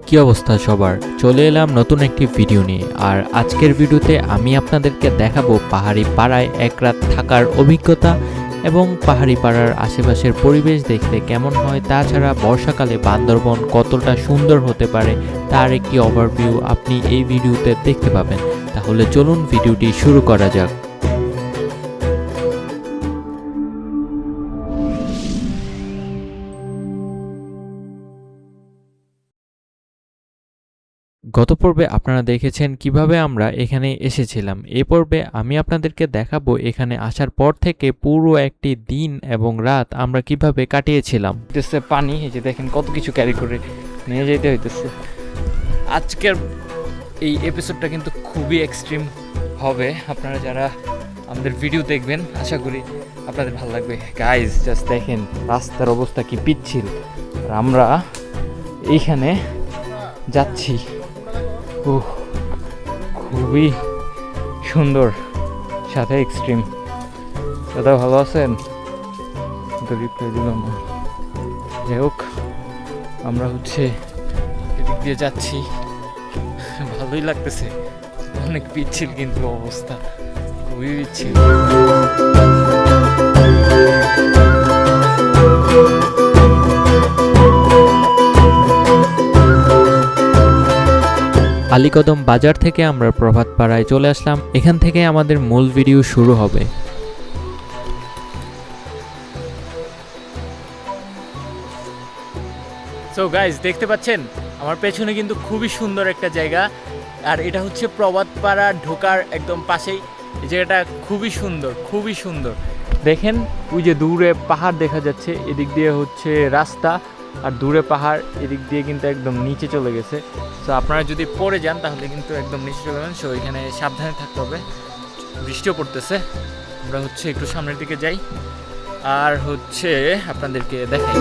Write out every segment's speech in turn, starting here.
কি অবস্থা সবার? চলে এলাম নতুন একটি ভিডিও নিয়ে। আর আজকের ভিডিওতে আমি আপনাদেরকে দেখাবো পাহাড়ি পাড়ায় এক রাত থাকার অভিজ্ঞতা এবং পাহাড়ি পাড়ার আশেপাশের পরিবেশ দেখতে কেমন হয়, তাছাড়া বর্ষাকালে বান্দরবন কতটা সুন্দর হতে পারে তার একটি ওভারভিউ আপনি এই ভিডিওতে দেখতে পাবেন। তাহলে চলুন ভিডিওটি শুরু করা যাক। গত পর্বে আপনারা দেখেছেন কিভাবে আমরা এখানে এসেছিলাম। এ পর্বে আমি আপনাদেরকে দেখাবো এখানে আসার পর থেকে পুরো একটি দিন এবং রাত আমরা কিভাবে কাটিয়েছিলাম। পানি এই যে দেখেন কত কিছু ক্যারি করে নিয়ে যেতে হইতেছে। আজকের এই এপিসোডটা কিন্তু খুবই এক্সট্রিম হবে। আপনারা যারা আমাদের ভিডিও দেখবেন আশা করি আপনাদের ভালো লাগবে। গাইজ জাস্ট দেখেন রাস্তার অবস্থা কি পিচ্ছিল, আর আমরা এইখানে যাচ্ছি। খুবই সুন্দর, সাথে এক্সট্রিম। দাদা ভালো আছেন? তো রিপ্লাই দিল না। যাই হোক, আমরা এদিক দিয়ে যাচ্ছি, ভালোই লাগতেছে। অনেক পিচ্ছিল কিন্তু অবস্থা খুবই পিচ্ছিল। আলীকদম বাজার থেকে আমরা প্রভাত পাড়ায় চলে আসলাম। এখান থেকে আমাদের মূল ভিডিও শুরু হবে। সো গাইজ দেখতে পাচ্ছেন আমার পেছনে কিন্তু খুবই সুন্দর একটা জায়গা, আর এটা হচ্ছে প্রভাত পাড়া ঢোকার একদম পাশেই। এই জায়গাটা খুবই সুন্দর, খুবই সুন্দর। দেখেন ওই যে দূরে পাহাড় দেখা যাচ্ছে, এদিক দিয়ে হচ্ছে রাস্তা, আর দূরে পাহাড়, এদিক দিয়ে কিন্তু একদম নিচে চলে গেছে। তো আপনারা যদি পড়ে যান তাহলে কিন্তু একদম নিচে চলে যাবেন। সো এখানে সাবধানে থাকতে হবে, বৃষ্টিও পড়তেছে। আমরা একটু সামনের দিকে যাই আর আপনাদেরকে দেখাই।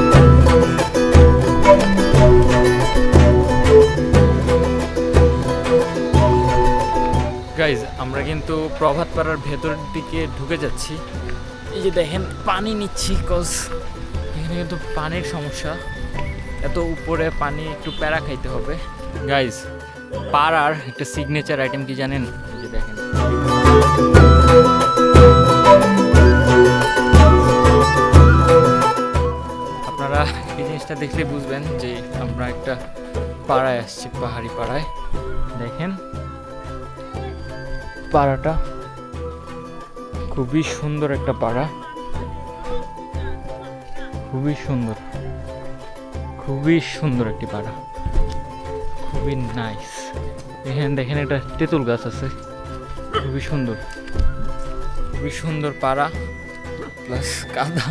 গাইজ আমরা কিন্তু প্রভাত পাড়ার ভেতরের দিকে ঢুকে যাচ্ছি। এই যে দেখেন পানি নিচ্ছি, কজ এখানে কিন্তু পানির সমস্যা। এত উপরে পানি, একটু প্যারা খাইতে হবে। গাইজ পাড়ার একটা সিগনেচার আইটেম কি জানেন? এই যে দেখেন, আপনারা এই জিনিসটা দেখলে বুঝবেন যে আমরা একটা পাড়ায় আসছি, পাহাড়ি পাড়ায়। দেখেন পাড়াটা খুবই সুন্দর একটা পাড়া, খুবই সুন্দর, খুবই সুন্দর একটি পাড়া, খুবই নাইস। এখানে দেখেন একটা তেঁতুল গাছ আছে, খুবই সুন্দর, খুবই সুন্দর পাড়া, প্লাস কাদা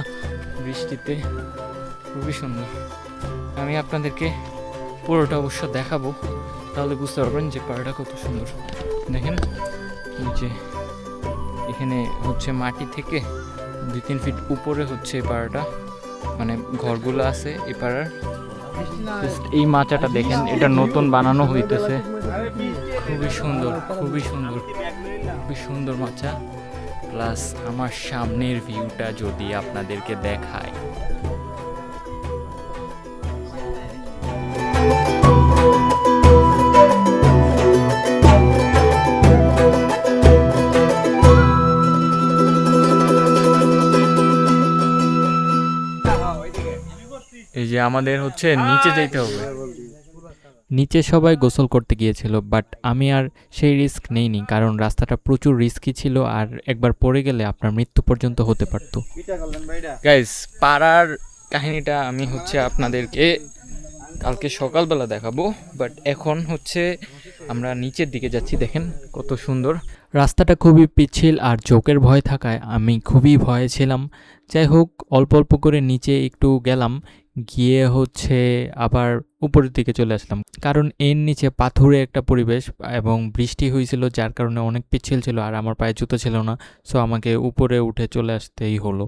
বৃষ্টিতে, খুবই সুন্দর। আমি আপনাদেরকে পুরোটা অবশ্য দেখাবো, তাহলে বুঝতে পারবেন যে পাড়াটা কত সুন্দর। দেখেন যে এখানে মাটি থেকে 2-3 ফিট উপরে এই পাড়াটা, মানে ঘরগুলো আছে এই পাড়ার। এই মাচাটা দেখেন, এটা নতুন বানানো হইতেছে, খুবই সুন্দর, খুবই সুন্দর, খুবই সুন্দর মাচা। প্লাস আমার সামনের ভিউটা যদি আপনাদেরকে দেখায়, এই যে আমাদের নিচে যেতে হবে। নিচে সবাই গোসল করতে গিয়েছিল, বাট আমি আর সেই রিস্ক নেইনি, কারণ রাস্তাটা প্রচুর রিস্কি ছিল, আর একবার পড়ে গেলে আপনার মৃত্যু পর্যন্ত হতে পারতো। গাইস পাড়ার কাহিনীটা আমি আপনাদেরকে কালকে সকালবেলা দেখাবো, বাট এখন আমরা নিচের দিকে যাচ্ছি। দেখেন কত সুন্দর রাস্তাটা, খুবই পিচ্ছিল, আর চোখের ভয় থাকায় আমি খুবই ভয়ে ছিলাম। যাই হোক, অল্প অল্প করে নিচে একটু গেলাম, গিয়ে আবার উপরের দিকে চলে আসলাম, কারণ এর নিচে পাথুরে একটা পরিবেশ এবং বৃষ্টি হয়েছিল, যার কারণে অনেক পিচ্ছিল ছিল, আর আমার পায়ে জুতো ছিল না। সো আমাকে উপরে উঠে চলে আসতেই হলো।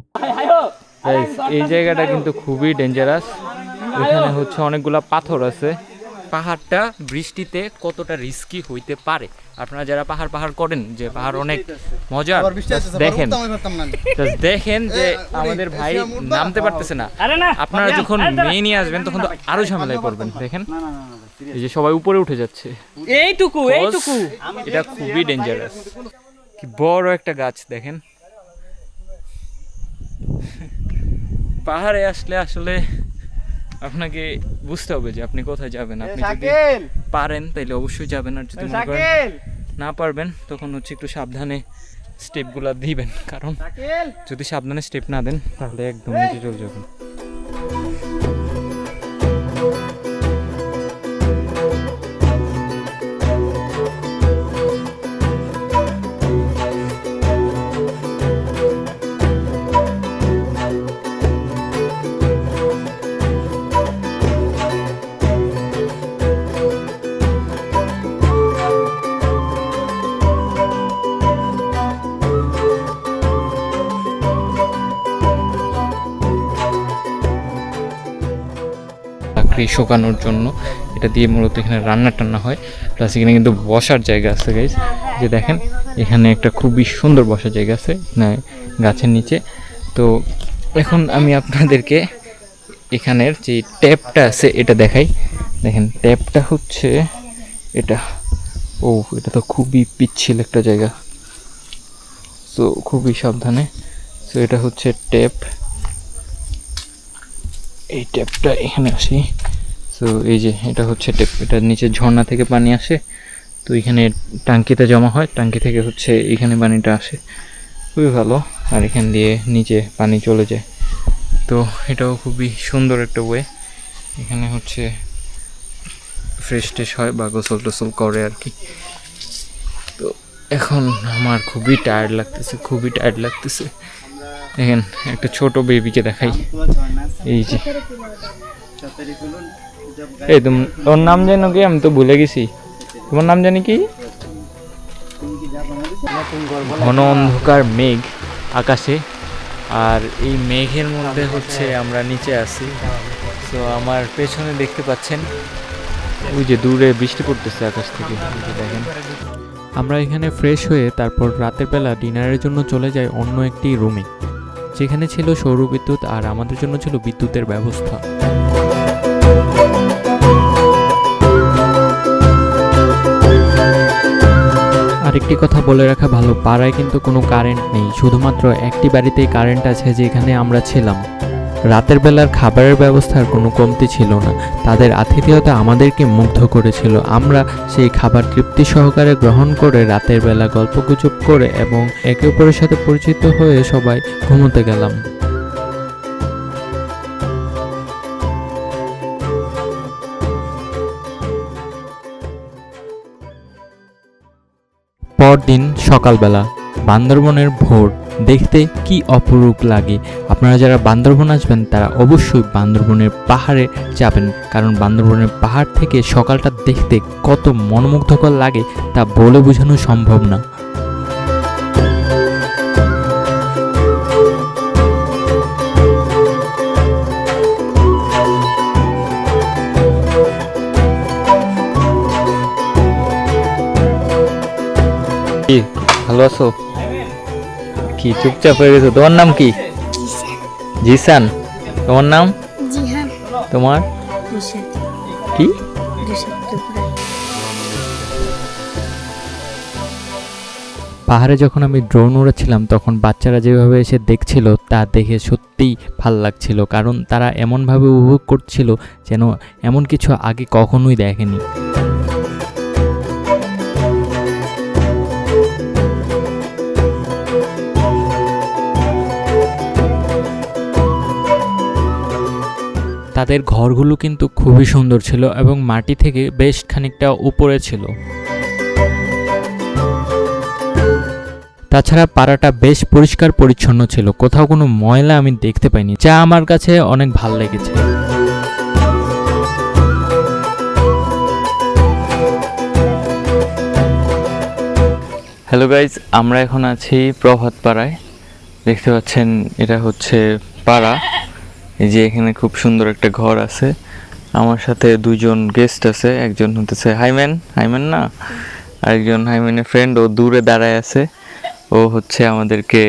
এই জায়গাটা কিন্তু খুবই ডেঞ্জারাস। এখানে অনেকগুলা পাথর আছে। পাহাড়টা বৃষ্টিতে কতটা রিস্কি হইতে পারে আপনারা যারা পাহাড় পাহাড় করেন যে পাহাড় অনেক মজার, দেখেন দেখেন যে আমাদের ভাই নামতে পারতেছে না। আপনারা যখন মেয়ে নিয়ে আসবেন তখন তো আরো ঝামেলায় পড়বেন। দেখেন এই যে সবাই উপরে উঠে যাচ্ছে, এইটুকু এটা খুবই ডেঞ্জারাস। কি বড় একটা গাছ দেখেন। পাহাড়ে আসলে আসলে আপনাকে বুঝতে হবে যে আপনি কোথায় যাবেন। আপনি যদি পারেন তাহলে অবশ্যই যাবেন, আর যদি মনে করেন না পারবেন তখন হচ্ছে একটু সাবধানে স্টেপগুলো দিবেন, কারণ যদি সাবধানে স্টেপ না দেন তাহলে একদম নিচে চলে যাবেন। শুকানোর জন্য এটা দিয়ে মূলত এখানে রান্না টান্না হয়, প্লাস এখানে কিন্তু বসার জায়গা আছে গাইজ। যে দেখেন এখানে একটা খুবই সুন্দর বসার জায়গা আছে না গাছের নিচে। তো এখন আমি আপনাদেরকে এখানের যে ট্যাপটা আছে এটা দেখাই। দেখেন ট্যাপটা হচ্ছে এটা, এটা তো খুবই পিচ্ছিল একটা জায়গা, তো খুবই সাবধানে। তো এটা হচ্ছে ট্যাপ, এই ট্যাপটা এখানে আসি। তো এই যে এটা হচ্ছে ট্যাপ, এটার নিচে ঝর্ণা থেকে পানি আসে, তো এখানে টাঙ্কিতে জমা হয়, টাঙ্কি থেকে হচ্ছে এখানে পানিটা আসে, খুবই ভালো। আর এখান দিয়ে নিচে পানি চলে যায়, তো এটাও খুবই সুন্দর একটা ওয়ে। এখানে হচ্ছে ফ্রেশ ট্রেশ হয় বা গোসল টোসল করে আর কি। তো এখন আমার খুবই টায়ার্ড লাগতেছে। দেখেন একটা ছোট বেবিকে দেখাই, এই যে এই তোর নাম জানো কি? আমি তো ভুলে গেছি, তোমার নাম জানি কি? ঘন অন্ধকার মেঘ আকাশে, আর এই মেঘের মধ্যে হচ্ছে আমরা নিচে আছি। তো আমার পেছনে দেখতে পাচ্ছেন ওই যে দূরে বৃষ্টি পড়তেছে আকাশ থেকে, দেখেন। আমরা এখানে ফ্রেশ হয়ে তারপর রাতের বেলা ডিনারের জন্য চলে যাই অন্য একটি রুমে, যেখানে ছিল সৌর বিদ্যুৎ আর আমাদের জন্য ছিল বিদ্যুতের ব্যবস্থা। আরেকটি কথা বলে রাখা ভালো, পাড়ায় কিন্তু কোনো কারেন্ট নেই, শুধুমাত্র একটি বাড়িতেই কারেন্ট আছে যেখানে আমরা ছিলাম। রাতের বেলার খাবারের ব্যবস্থার কোনো কমতি ছিল না, তাদের আতিথেয়তা আমাদেরকে মুগ্ধ করেছিল। আমরা সেই খাবার তৃপ্তি সহকারে গ্রহণ করে রাতের বেলা গল্পগুজব করে এবং একে অপরের সাথে পরিচিত হয়ে সবাই ঘুমোতে গেলাম। পরদিন সকালবেলা বান্দরবনের ভোর দেখতে কি অপরূপ লাগে। আপনারা যারা বান্দরবন আসবেন তারা অবশ্যই বান্দরবনের পাহাড়ে যাবেন, কারণ বান্দরবনের পাহাড় থেকে সকালটা দেখতে কত মনোমুগ্ধকর লাগে তা বলে বোঝানো সম্ভব না। ভালো আছো? কি চুপচাপ হয়ে গেছো? তোমার নাম কি? জিসান। তোমার নাম? জিহান। তোমার কি? পাহাড়ে যখন আমি ড্রোন উড়াচ্ছিলাম তখন বাচ্চারা যেভাবে এসে দেখছিল তা দেখে সত্যিই ভাল লাগছিল, কারণ তারা এমনভাবে উপভোগ করছিল যেন এমন কিছু আগে কখনোই দেখেনি। তাদের ঘরগুলো কিন্তু খুবই সুন্দর ছিল এবং মাটি থেকে বেশ খানিকটা উপরে ছিল। তাছাড়া পাড়াটা বেশ পরিষ্কার পরিচ্ছন্ন ছিল, কোথাও কোনো ময়লা আমি দেখতে পাইনি, যা আমার কাছে অনেক ভালো লেগেছে। হ্যালো গাইজ, আমরা এখন আছি প্রভাত পাড়ায়। দেখতে পাচ্ছেন এটা হচ্ছে পাড়া। এই যে এখানে খুব সুন্দর একটা ঘর আছে, আমার সাথে দুইজন গেস্ট আছে, একজন হতেছে হাইম্যান না, আরেকজন হাইমেনের ফ্রেন্ড, ও দূরে দাঁড়ায় আছে, ও হচ্ছে আমাদেরকে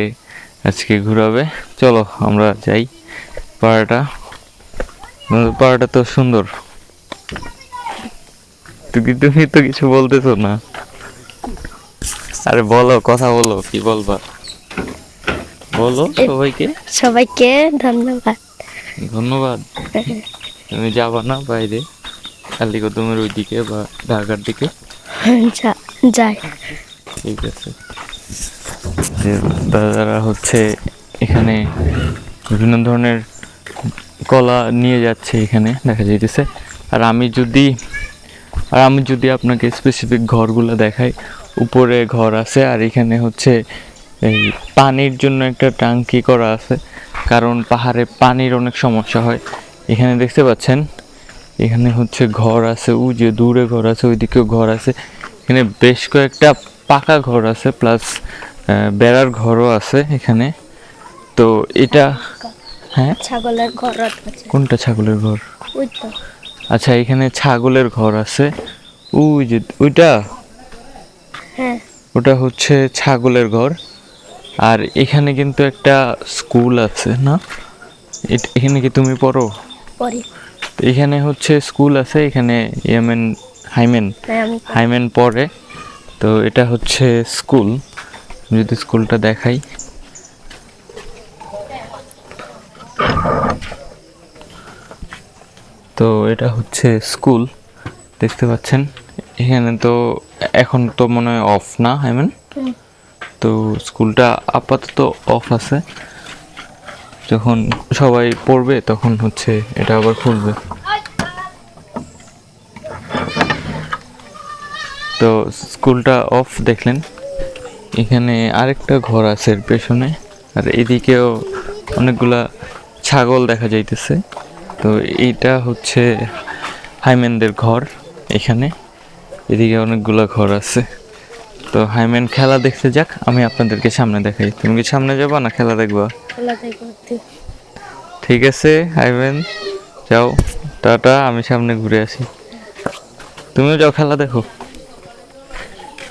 আজকে ঘুরাবে। চলো আমরা যাই। পাড়াটা পাড়াটা তো সুন্দর। তুমি তো কিছু বলতেছো না, আরে বলো, কথা বলো, কি বলবা বলো। সবাইকে ধন্যবাদ। ধন্যবাদ। তুমি যাবা না বাইরে কালিকদমের ওইদিকে বা ঢাকার দিকে? যাই। ঠিক আছে। যে দাদারা হচ্ছে এখানে বিভিন্ন ধরনের কলা নিয়ে যাচ্ছে, এখানে দেখা যাইতেছে। আর আমি যদি আপনাকে স্পেসিফিক ঘরগুলো দেখাই, উপরে ঘর আছে, আর এখানে হচ্ছে এই পানির জন্য একটা ট্যাঙ্কি করা আছে, কারণ পাহাড়ে পানির অনেক সমস্যা হয়। এখানে দেখতে পাচ্ছেন, এখানে হচ্ছে ঘর আছে, ওই যে দূরে ঘর আছে, ওইদিকেও ঘর আছে। এখানে বেশ কয়েকটা পাকা ঘর আছে, প্লাস বেড়ার ঘরও আছে এখানে। তো এটা হ্যাঁ, ছাগলের ঘর। কোনটা ছাগলের ঘর? ওই তো। আচ্ছা, এখানে ছাগলের ঘর আছে, ওই যে ওইটা, হ্যাঁ, ওটা হচ্ছে ছাগলের ঘর। আর এখানে কিন্তু একটা স্কুল আছে না? এখানে কি তুমি পড়ো? পড়ি। এখানে হচ্ছে স্কুল আছে, এখানে হাইমেন হাইমেন পড়ে। তো এটা হচ্ছে স্কুল, যদি স্কুলটা দেখাই। তো এটা হচ্ছে স্কুল, দেখতে পাচ্ছেন। এখানে তো এখন তো মনে হয় অফ না হাইমেন? তো স্কুলটা আপাতত অফ আছে, যখন সবাই পড়বে তখন হচ্ছে এটা আবার খুলবে। তো স্কুলটা অফ দেখলেন। এখানে আরেকটা ঘর আছে এর পেছনে, আর এদিকেও অনেকগুলা ছাগল দেখা যাইতেছে। তো এইটা হচ্ছে হাইমেনদের ঘর। এখানে এদিকে অনেকগুলা ঘর আছে। তো হাইমেন খেলা দেখতে যাক, আমি আপনাদেরকে সামনে দেখাই। তুমি কি সামনে যাবা না খেলা দেখবা? ঠিক আছে হাইমেন, যাও, টাটা, আমি সামনে ঘুরে আসি। তুমিও যাও খেলা দেখো।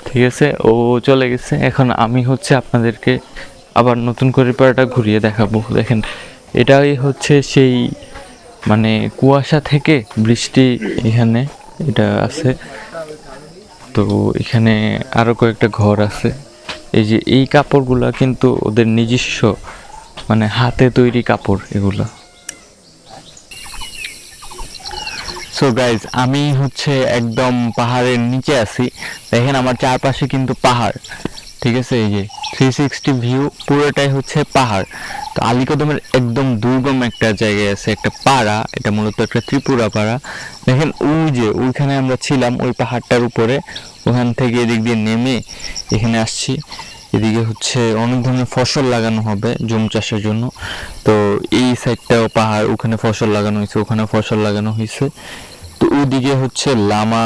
ঠিক আছে, ও চলে গেছে। এখন আমি হচ্ছে আপনাদেরকে আবার নতুন করে পাড়াটা ঘুরিয়ে দেখাবো। দেখেন, এটাই হচ্ছে সেই মানে কুয়াশা থেকে বৃষ্টি এখানে এটা আছে। তো এখানে আরো কয়েকটা ঘর আছে। এই যে এই কাপড়গুলা কিন্তু ওদের নিজস্ব, মানে হাতে তৈরি কাপড় এগুলা। সো গাইজ, আমি হচ্ছে একদম পাহাড়ের নিচে আছি। দেখেন আমার চারপাশে কিন্তু পাহাড়, ঠিক আছে। এই যে 360 ভিউ পুরোটাই হচ্ছে পাহাড়। তো আলীকদমের একদম দুর্গম একটা জায়গায় আছে একটা পাড়া, এটা মূলত একটা ত্রিপুরা পাড়া। দেখেন ওই যে ওইখানে আমরা ছিলাম, ওই পাহাড়টার উপরে, ওখান থেকে এদিক দিয়ে নেমে এখানে আসছি। এদিকে হচ্ছে অনেক ধরনের ফসল লাগানো হবে জুম চাষের জন্য। তো এই সাইডটাও পাহাড়, ওখানে ফসল লাগানো হয়েছে, ওখানে ফসল লাগানো হয়েছে। তো ওইদিকে হচ্ছে লামা,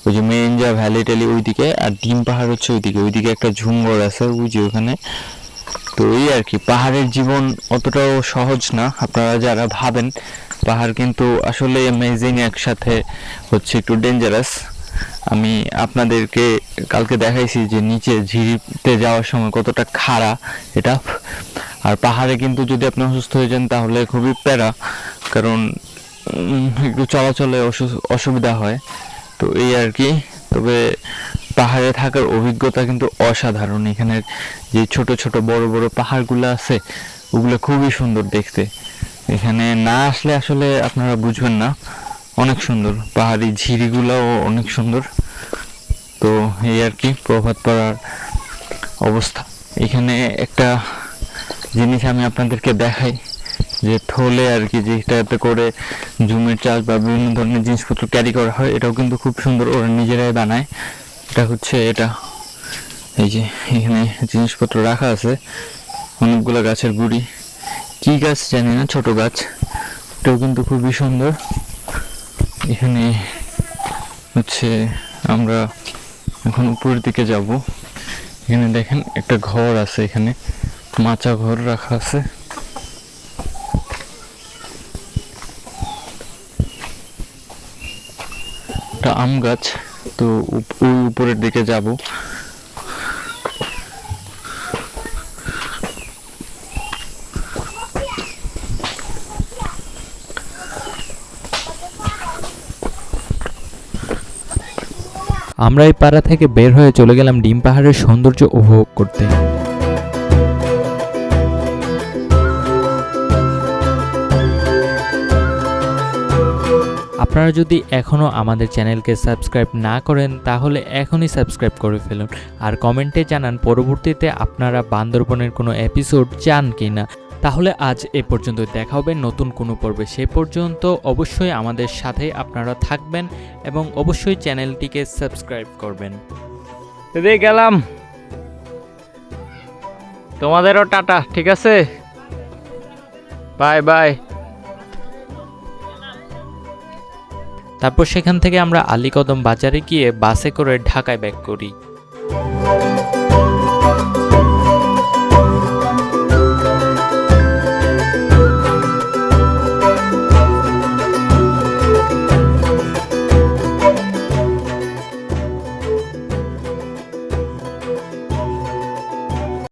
ওই যে মেঞ্জা ভ্যালি ট্যালি ওইদিকে, আর ডিম পাহাড় হচ্ছে ওইদিকে। ওইদিকে একটা ঝুমঘর আছে ওই যে ওখানে। তো এই আর কি, পাহাড়ের জীবন অতটাও সহজ না। আপনারা যারা ভাবেন পাহাড় কিন্তু আসলে অ্যামেজিং, একসাথে হচ্ছে একটু ডেঞ্জারাস। আমি আপনাদেরকে কালকে দেখাইছি যে নিচে ঝিরিতে যাওয়ার সময় কতটা খাড়া এটা। আর পাহাড়ে কিন্তু যদি আপনি অসুস্থ হয়ে যান তাহলে খুবই প্যারা, কারণ একটু চলাচলে অসুবিধা হয়। তো এই আর কি। তবে পাহাড়ে থাকার অভিজ্ঞতা কিন্তু অসাধারণ। এখানের যে ছোট ছোট বড় বড় পাহাড়গুলো আছে, ওগুলো খুবই সুন্দর দেখতে। এখানে না আসলে আসলে আপনারা বুঝবেন না, অনেক সুন্দর। পাহাড়ি ঝিরিগুলোও অনেক সুন্দর। তো এই আর কি প্রভাত পাড়ার অবস্থা। এখানে একটা জিনিস আমি আপনাদেরকে দেখাই, যে থলে আর কি, যেটাতে করে জুমের চাষ বা বিভিন্ন ধরনের জিনিসপত্র ক্যারি করা হয়, এটাও কিন্তু খুব সুন্দর, ওরা নিজেরাই বানায়। এটা হচ্ছে এটা, এই যে এখানে জিনিসপত্র রাখা আছে, অনেকগুলো গাছের গুড়ি, কি গাছ জানি না, ছোট গাছ, এটাও কিন্তু খুবই সুন্দর। এখানে হচ্ছে আমরা এখন উপরের দিকে যাব। এখানে দেখেন একটা ঘর আছে, এখানে মাচা ঘর রাখা আছে। একটা আম গাছ, তো ওই উপরের দিকে যাব। আমরা এই পাড়া থেকে বের হয়ে চলে গেলাম ডিম পাহাড়ের সৌন্দর্য উপভোগ করতে। আপনারা যদি এখনও আমাদের চ্যানেলকে সাবস্ক্রাইব না করেন তাহলে এখনই সাবস্ক্রাইব করে ফেলুন, আর কমেন্টে জানান পরবর্তীতে আপনারা বান্দরবনের কোনো এপিসোড চান কি না। তাহলে আজ এ পর্যন্ত, দেখা হবে নতুন কোনো পর্বে। সে পর্যন্ত অবশ্যই আমাদের সাথে আপনারা থাকবেন এবং অবশ্যই চ্যানেলটিকে সাবস্ক্রাইব করবেন। দিদি গেলাম, তোমাদেরও টাটা, ঠিক আছে, বাই বাই। তারপর সেখান থেকে আমরা আলীকদম বাজারে গিয়ে বাসে করে ঢাকায় ব্যাক করি।